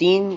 3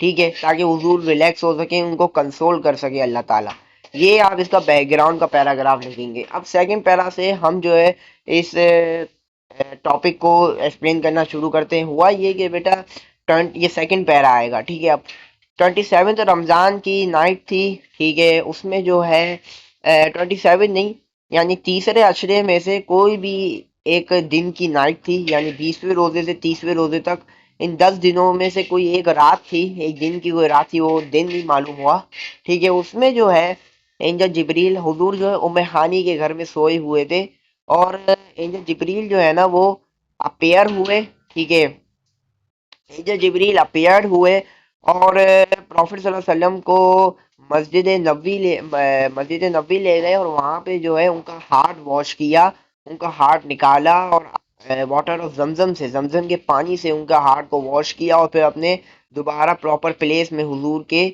ٹھیک ہے، تاکہ حضور ریلیکس ہو سکیں، ان کو کنسول کر سکے اللہ تعالیٰ. یہ آپ اس کا بیک گراؤنڈ کا پیراگراف لکھیں گے. اب سیکنڈ پیرا سے ہم جو ہے اس ٹاپک کو ایکسپلین کرنا شروع کرتے ہیں. ہوا یہ کہ بیٹا یہ سیکنڈ پیرا آئے گا. ٹھیک ہے، اب 27 رمضان کی نائٹ تھی. ٹھیک ہے، اس میں جو ہے 27 نہیں، یعنی تیسرے عشرے میں سے کوئی بھی ایک دن کی نائٹ تھی، یعنی 20ویں روزے سے 30ویں روزے تک ان 10 دنوں میں سے کوئی ایک رات تھی، ایک دن کی کوئی رات تھی، وہ دن بھی معلوم ہوا. ٹھیک ہے، اس میں جو ہے اینجل جبریل حضور جو ہے ام ہانی کے گھر میں سوئے ہوئے تھے، اور اینجل جبریل جو ہے نا وہ اپیئر ہوئے. ٹھیک ہے، اینجل جبریل اپیئر ہوئے اور پروفٹ صلی اللہ علیہ وسلم کو مسجد نبوی لے گئے، اور وہاں پہ جو ہے ان کا ہارٹ واش کیا، ان کا ہارٹ نکالا، اور واٹر آف زمزم سے، زمزم کے پانی سے ان کا ہارٹ کو واش کیا، اور پھر اپنے دوبارہ پراپر پلیس میں حضور کے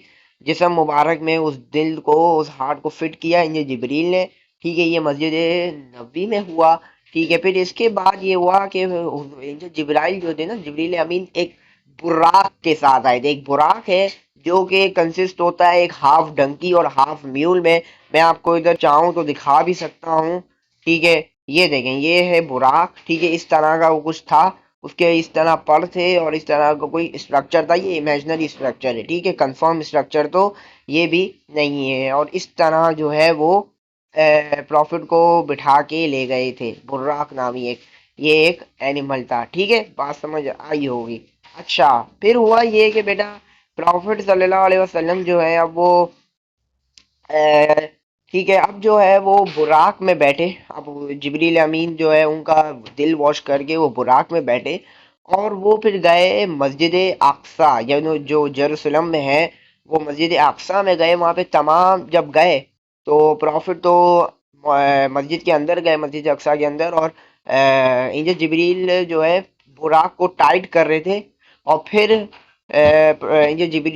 جسم مبارک میں اس دل کو، اس ہارٹ کو فٹ کیا انجل جبریل نے. ٹھیک ہے، یہ مسجد نبوی میں ہوا. ٹھیک ہے، پھر اس کے بعد یہ ہوا کہ انجل جبرائیل جو تھے نا، جبریل امین ایک براق کے ساتھ آئے تھے. ایک براق ہے جو کہ کنسسٹ ہوتا ہے ایک ہاف ڈنکی اور ہاف میول میں آپ کو ادھر چاہوں تو دکھا بھی سکتا ہوں. ٹھیک ہے، یہ دیکھیں، یہ ہے براق. ٹھیک ہے، اس طرح کا وہ کچھ تھا، اس کے اس طرح پر تھے، اور اس طرح کا کوئی اسٹرکچر تھا. یہ امیجنری اسٹرکچر ہے. ٹھیک ہے، کنفرم اسٹرکچر تو یہ بھی نہیں ہے. اور اس طرح جو ہے وہ پروفٹ کو بٹھا کے لے گئے تھے. براق نامی یہ ایک اینیمل تھا. ٹھیک ہے، بات سمجھ آئی ہوگی. اچھا، پھر ہوا یہ کہ بیٹا پروفٹ صلی اللہ علیہ وسلم جو ہے اب وہ ٹھیک ہے، اب جو ہے وہ براق میں بیٹھے. اب جبریل امین جو ہے ان کا دل واش کر کے وہ براق میں بیٹھے، اور وہ پھر گئے مسجد اقصی، یعنی جو جیروسلم میں ہے، وہ مسجد اقصی میں گئے. وہاں پہ تمام جب گئے تو پروفٹ تو مسجد کے اندر گئے، مسجد اقصی کے اندر، اور انجل جبریل جو ہے براق کو ٹائٹ کر رہے تھے. اور پھر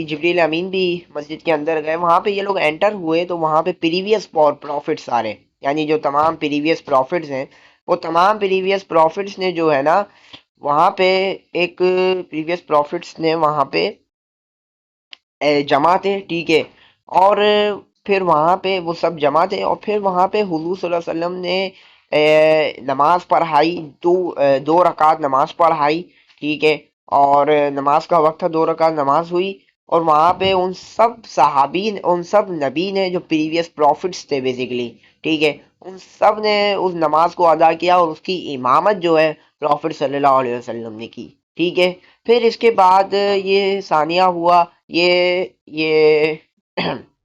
جبریل امین بھی مسجد کے اندر گئے. وہاں پہ یہ لوگ انٹر ہوئے تو وہاں پہ پریویس پروفٹ سارے، یعنی جو تمام پریویس پروفٹس ہیں، وہ تمام پریویس پروفٹس نے جو ہے نا وہاں پہ ایک پریویس پروفٹس نے وہاں پہ جمع تھے. ٹھیک ہے، اور پھر وہاں پہ وہ سب جمع تھے، اور پھر وہاں پہ حضور صلی اللہ علیہ وسلم نے نماز پڑھائی. دو رکعت نماز پڑھائی. ٹھیک ہے، اور نماز کا وقت تھا، 2 رکعت نماز ہوئی. اور وہاں پہ ان سب صحابی، ان سب نبی نے جو پریویس پروفٹس تھے بیسیکلی، ٹھیک ہے، ان سب نے اس نماز کو ادا کیا، اور اس کی امامت جو ہے پروفٹ صلی اللہ علیہ وسلم نے کی. ٹھیک ہے، پھر اس کے بعد یہ ثانیہ ہوا، یہ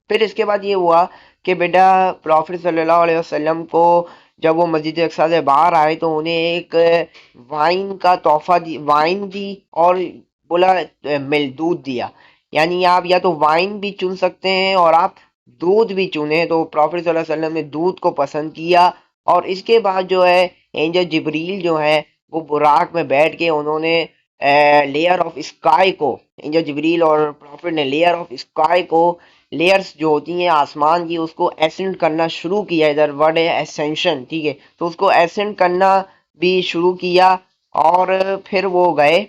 پھر اس کے بعد یہ ہوا کہ بیٹا پروفٹ صلی اللہ علیہ وسلم کو جب وہ مسجد اقصی سے باہر آئے تو انہیں ایک وائن کا تحفہ وائن دی، اور بولا دودھ دیا. یعنی آپ یا تو وائن بھی چن سکتے ہیں اور آپ دودھ بھی چنیں. تو پروفٹ صلی اللہ علیہ وسلم نے دودھ کو پسند کیا. اور اس کے بعد جو ہے اینجل جبریل جو ہے وہ براق میں بیٹھ کے انہوں نے لیئر آف اسکائی کو، اینجل جبریل اور پروفٹ نے لیئر آف اسکائی کو، لیئرز جو ہوتی ہیں آسمان کی، اس کو ایسنڈ کرنا شروع کیا. ادھر ورڈ ہے ایسنشن. ٹھیک ہے، تو اس کو ایسنڈ کرنا بھی شروع کیا. اور پھر وہ گئے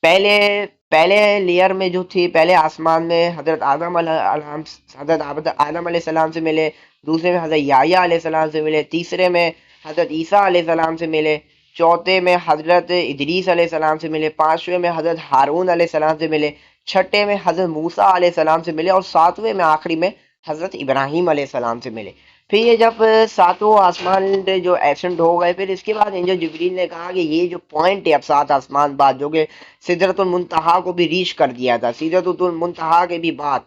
پہلے پہلے لیئر میں جو تھی، پہلے آسمان میں حضرت آدم علیہ السلام سے ملے، دوسرے میں حضرت یحییٰ علیہ السلام سے ملے، تیسرے میں حضرت عیسیٰ علیہ السلام سے ملے، چوتھے میں حضرت ادریس علیہ السلام سے ملے، پانچویں میں حضرت ہارون علیہ السلام سے ملے، چھٹے میں حضرت موسیٰ علیہ السلام سے ملے، اور ساتویں میں آخری میں حضرت ابراہیم علیہ السلام سے ملے. پھر یہ جب ساتوں آسمان جو ایسنٹ ہو گئے، پھر اس کے بعد اینجل جبریل نے کہا کہ یہ جو پوائنٹ ہے اب 7 آسمان بعد، جو کہ سدرۃ المنتہا کو بھی ریچ کر دیا تھا، سدرۃ المنتہا کے بھی بعد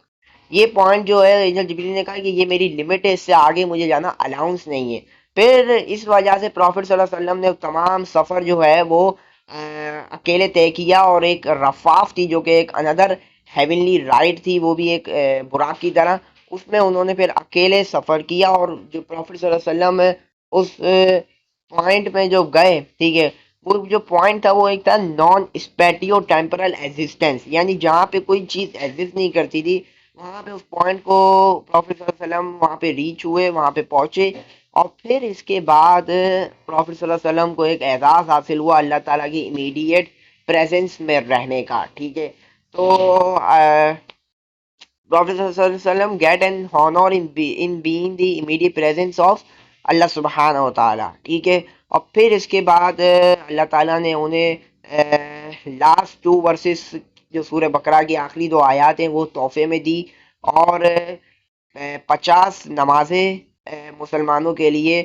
یہ پوائنٹ جو ہے اینجل جبریل نے کہا کہ یہ میری لمٹ ہے، اس سے آگے مجھے جانا الاؤنس نہیں ہے. پھر اس وجہ سے پروفٹ صلی اللہ علیہ وسلم نے تمام سفر جو ہے وہ اکیلے طے کیا. اور ایک رفاف تھی جو کہ ایک اندر ہیونلی رائڈ تھی، وہ بھی ایک براق کی طرح، اس میں انہوں نے پھر اکیلے سفر کیا. اور جو پروفٹ صلی اللہ علیہ وسلم اس پوائنٹ میں جو گئے، ٹھیک ہے، وہ جو پوائنٹ تھا وہ ایک تھا نان اسپیٹیو ٹیمپرل ایگزسٹنس، یعنی جہاں پہ کوئی چیز ایگزسٹ نہیں کرتی تھی، وہاں پہ اس پوائنٹ کو پروفٹ صلی اللہ علیہ وسلم وہاں پہ ریچ ہوئے، وہاں پہ پہنچے. اور پھر اس کے بعد پروفٹ صلی اللہ علیہ وسلم کو ایک اعزاز حاصل ہوا اللہ تعالیٰ کی امیڈیٹ پریزنس میں رہنے کا. ٹھیک ہے، تو Prophet ﷺ get an honor in being the immediate presence of اللہ سبحانہ و تعالیٰ. ٹھیک ہے. اور پھر اس کے بعد اللہ تعالیٰ نے انہیں لاسٹ 2 ورسز جو سورہ بقرہ کی آخری 2 آیات ہیں وہ تحفے میں دی، اور 50 نمازیں مسلمانوں کے لیے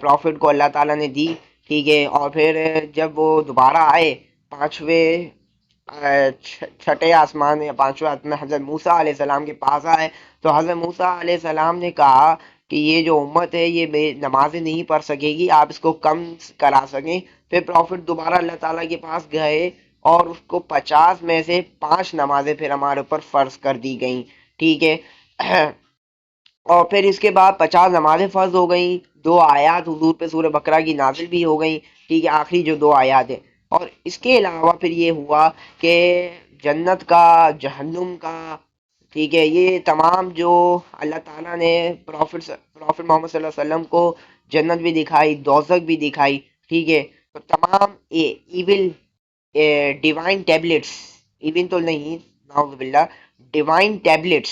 پروفٹ کو اللہ تعالیٰ نے دی. ٹھیک ہے. اور پھر جب وہ دوبارہ آئے پانچویں چھٹے آسمان یا پانچویں آسمان حضرت موسیٰ علیہ السلام کے پاس آئے، تو حضرت موسیٰ علیہ السلام نے کہا کہ یہ جو امت ہے یہ نمازیں نہیں پڑھ سکے گی، آپ اس کو کم کرا سکیں. پھر پروفٹ دوبارہ اللہ تعالیٰ کے پاس گئے اور اس کو 50 میں سے 5 نمازیں پھر ہمارے اوپر فرض کر دی گئیں. ٹھیک ہے. اور پھر اس کے بعد 50 نمازیں فرض ہو گئیں، 2 آیات حضور پہ سورہ بقرہ کی نازل بھی ہو گئیں. ٹھیک ہے. آخری جو 2 آیات ہیں. اور اس کے علاوہ پھر یہ ہوا کہ جنت کا، جہنم کا، ٹھیک ہے، یہ تمام جو اللہ تعالیٰ نے پروفٹ محمد صلی اللہ علیہ وسلم کو جنت بھی دکھائی، دوزخ بھی دکھائی. ٹھیک ہے. تو تمام ایون ڈیوائن ٹیبلٹس، ایون تو نہیں، نعوذ باللہ، ڈیوائن ٹیبلٹس،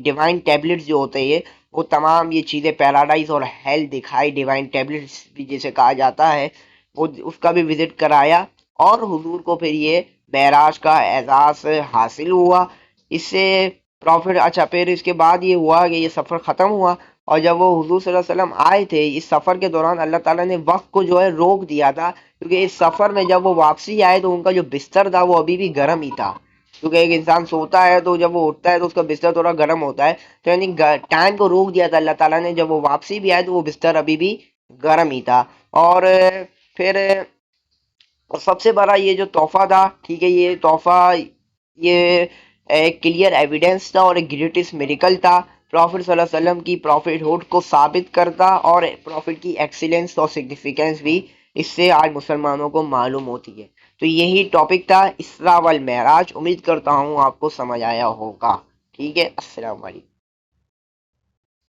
ڈیوائن ٹیبلٹس جو ہوتے ہیں وہ تمام یہ چیزیں پیراڈائز اور ہیل دکھائی. ڈیوائن ٹیبلٹس بھی جسے کہا جاتا ہے، وہ اس کا بھی وزٹ کرایا، اور حضور کو پھر یہ معراج کا اعزاز حاصل ہوا. اس سے پروفٹ، اچھا پھر اس کے بعد یہ ہوا کہ یہ سفر ختم ہوا، اور جب وہ حضور صلی اللہ علیہ وسلم آئے تھے اس سفر کے دوران اللہ تعالیٰ نے وقت کو جو ہے روک دیا تھا، کیونکہ اس سفر میں جب وہ واپسی آئے تو ان کا جو بستر تھا وہ ابھی بھی گرم ہی تھا. کیونکہ ایک انسان سوتا ہے تو جب وہ اٹھتا ہے تو اس کا بستر تھوڑا گرم ہوتا ہے، تو یعنی ٹائم کو روک دیا تھا اللہ تعالیٰ نے. جب وہ واپسی بھی آئے تو وہ بستر ابھی بھی گرم ہی تھا. اور پھر سب سے بڑا یہ جو تحفہ تھا، ٹھیک ہے، یہ تحفہ یہ ایک کلیئر ایویڈنس تھا اور ایک گریٹسٹ میریکل تھا. پروفٹ صلی اللہ علیہ وسلم کی پروفٹ ہوڈ کو ثابت کرتا، اور پروفٹ کی ایکسیلنس اور سگنیفیکنس بھی اس سے آج مسلمانوں کو معلوم ہوتی ہے. تو یہی ٹاپک تھا اسراء والمعراج. امید کرتا ہوں آپ کو سمجھ آیا ہوگا. ٹھیک ہے. السلام علیکم.